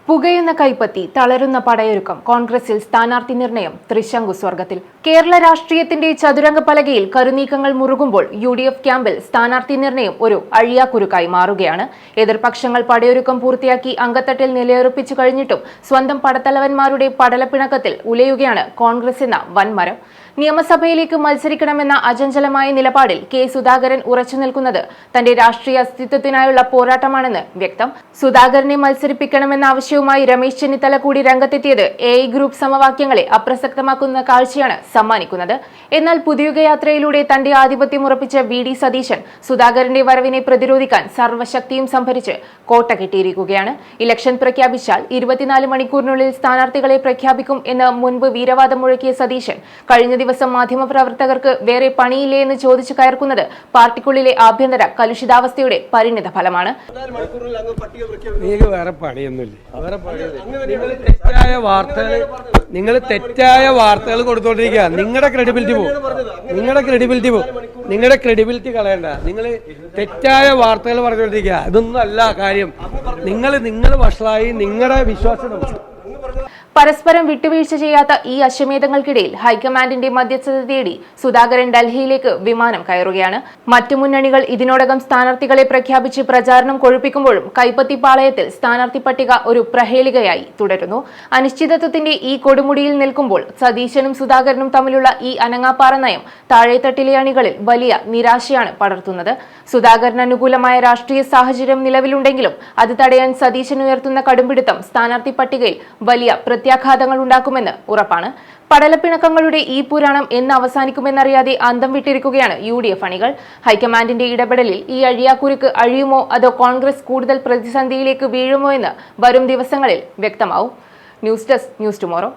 പുകയുന്ന കൈപ്പത്തി തളരുന്ന പടയൊരുക്കം കോൺഗ്രസിൽ സ്ഥാനാർത്ഥി നിർണയം തൃശങ്കു സ്വർഗത്തിൽ. കേരള രാഷ്ട്രീയത്തിന്റെ ചതുരംഗ പലകയിൽ കരുനീക്കങ്ങൾ മുറുകുമ്പോൾ UDF ക്യാമ്പിൽ സ്ഥാനാർത്ഥി നിർണയം ഒരു അഴിയാക്കുരുക്കായി മാറുകയാണ്. എതിർപക്ഷങ്ങൾ പടയൊരുക്കം പൂർത്തിയാക്കി അങ്കത്തട്ടിൽ നിലയുറപ്പിച്ചു കഴിഞ്ഞിട്ടും സ്വന്തം പടത്തലവന്മാരുടെ പടലപ്പിണക്കത്തിൽ ഉലയുകയാണ് കോൺഗ്രസ് എന്ന വൻമരം. നിയമസഭയിലേക്ക് മത്സരിക്കണമെന്ന അചഞ്ചലമായ നിലപാടിൽ കെ സുധാകരൻ ഉറച്ചു നിൽക്കുന്നത് തന്റെ രാഷ്ട്രീയ അസ്തിത്വത്തിനായുള്ള പോരാട്ടമാണെന്ന് വ്യക്തം. സുധാകരനെ മത്സരിപ്പിക്കണമെന്ന ആവശ്യവുമായി രമേശ് ചെന്നിത്തല കൂടി രംഗത്തെത്തിയത് AI ഗ്രൂപ്പ് സമവാക്യങ്ങളെ അപ്രസക്തമാക്കുന്ന കാഴ്ചയാണ് സമ്മാനിക്കുന്നത്. എന്നാൽ പുതിയുഗ യാത്രയിലൂടെ തന്റെ ആധിപത്യം ഉറപ്പിച്ച VD സതീശൻ സുധാകരന്റെ വരവിനെ പ്രതിരോധിക്കാൻ സർവ്വശക്തിയും സംഭരിച്ച് കോട്ട കെട്ടിയിരിക്കുകയാണ്. ഇലക്ഷൻ പ്രഖ്യാപിച്ചാൽ 24 മണിക്കൂറിനുള്ളിൽ സ്ഥാനാർത്ഥികളെ പ്രഖ്യാപിക്കും എന്ന് മുൻപ് വീരവാദം മുഴക്കിയ സതീശൻ കഴിഞ്ഞ ദിവസം മാധ്യമപ്രവർത്തകർക്ക് വേറെ പണിയില്ലേ എന്ന് ചോദിച്ചു കയർക്കുന്നത് പാർട്ടിക്കുള്ളിലെ ആഭ്യന്തര കലുഷിതാവസ്ഥയുടെ പരിണിത ഫലമാണ്. നിങ്ങൾ തെറ്റായ വാർത്തകൾ കൊടുത്തോണ്ടിരിക്കുക. നിങ്ങളുടെ ക്രെഡിബിലിറ്റി കളയണ്ട. നിങ്ങൾ തെറ്റായ വാർത്തകൾ പറഞ്ഞുകൊണ്ടിരിക്കുക. ഇതൊന്നും അല്ല കാര്യം. നിങ്ങൾ വഷളായി നിങ്ങളുടെ വിശ്വാസം. പരസ്പരം വിട്ടുവീഴ്ച ചെയ്യാത്ത ഈ അശ്വമേധങ്ങൾക്കിടയിൽ ഹൈക്കമാൻഡിന്റെ മധ്യസ്ഥത തേടി സുധാകരൻ ഡൽഹിയിലേക്ക് വിമാനം കയറുകയാണ്. മറ്റു മുന്നണികൾ ഇതിനോടകം സ്ഥാനാർത്ഥികളെ പ്രഖ്യാപിച്ച് പ്രചാരണം കൊഴുപ്പിക്കുമ്പോഴും കൈപ്പത്തി പാളയത്തിൽ സ്ഥാനാർത്ഥി പട്ടിക ഒരു പ്രഹേളികയായി തുടരുന്നു. അനിശ്ചിതത്വത്തിന്റെ ഈ കൊടുമുടിയിൽ നിൽക്കുമ്പോൾ സതീശനും സുധാകരനും തമ്മിലുള്ള ഈ അനങ്ങാപ്പാറ നയം താഴെത്തട്ടിലെ അണികളിൽ വലിയ നിരാശയാണ് പടർത്തുന്നത്. സുധാകരന് അനുകൂലമായ രാഷ്ട്രീയ സാഹചര്യം നിലവിലുണ്ടെങ്കിലും അത് തടയാൻ സതീശൻ ഉയർത്തുന്ന കടുംപിടുത്തം സ്ഥാനാർത്ഥി പട്ടികയിൽ വലിയ പ്രത്യാഘാതങ്ങൾ ഉണ്ടാക്കുമെന്ന് ഉറപ്പാണ്. പടലപ്പിണക്കങ്ങളുടെ ഈ പുരാണം എന്ന് അവസാനിക്കുമെന്നറിയാതെ അന്തം വിട്ടിരിക്കുകയാണ് UDF അണികൾ. ഹൈക്കമാൻഡിന്റെ ഇടപെടലിൽ ഈ അഴിയാക്കുരുക്ക് അഴിയുമോ അതോ കോൺഗ്രസ് കൂടുതൽ പ്രതിസന്ധിയിലേക്ക് വീഴുമോ എന്ന് വരും ദിവസങ്ങളിൽ വ്യക്തമാവും. News desk, news tomorrow.